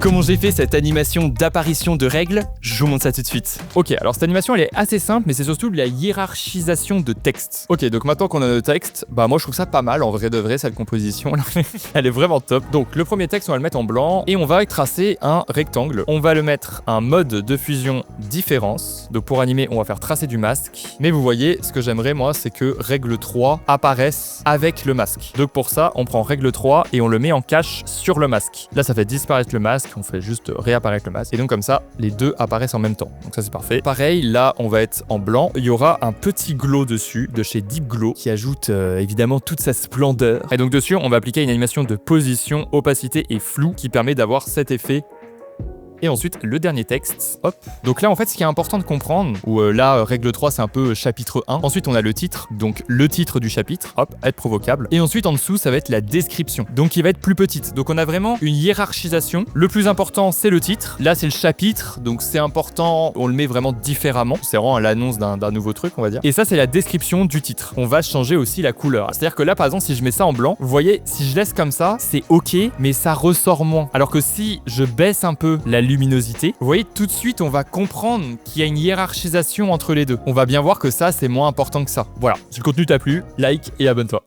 Comment j'ai fait cette animation d'apparition de règles? Je vous montre ça tout de suite. Ok, alors cette animation elle est assez simple, mais c'est surtout de la hiérarchisation de texte. Ok, donc maintenant qu'on a notre texte, bah moi je trouve ça pas mal en vrai de vrai cette composition. Elle est vraiment top. Donc le premier texte on va le mettre en blanc et on va tracer un rectangle. On va le mettre un mode de fusion différence. Donc pour animer on va faire tracer du masque. Mais vous voyez, ce que j'aimerais moi c'est que règle 3 apparaisse avec le masque. Donc pour ça on prend règle 3 et on le met en cache sur le masque. Là ça fait disparaître le masque. On fait juste réapparaître le masque. Et donc comme ça, les deux apparaissent en même temps. Donc ça c'est parfait. Pareil, là on va être en blanc. Il y aura un petit glow dessus de chez Deep Glow qui ajoute évidemment toute sa splendeur. Et donc dessus, on va appliquer une animation de position, opacité et flou qui permet d'avoir cet effet. Et ensuite, le dernier texte, hop. Donc là, en fait, ce qui est important de comprendre, où là, règle 3, c'est un peu chapitre 1. Ensuite, on a le titre, donc le titre du chapitre, hop, être provocable. Et ensuite, en dessous, ça va être la description, donc qui va être plus petite. Donc on a vraiment une hiérarchisation. Le plus important, c'est le titre. Là, c'est le chapitre, donc c'est important, on le met vraiment différemment. C'est vraiment l'annonce d'un nouveau truc, on va dire. Et ça, c'est la description du titre. On va changer aussi la couleur. C'est-à-dire que là, par exemple, si je mets ça en blanc, vous voyez, si je laisse comme ça, c'est ok, mais ça ressort moins. Alors que si je baisse un peu la luminosité, vous voyez tout de suite on va comprendre qu'il y a une hiérarchisation entre les deux. On va bien voir que ça c'est moins important que ça. Voilà, si le contenu t'a plu, like et abonne-toi.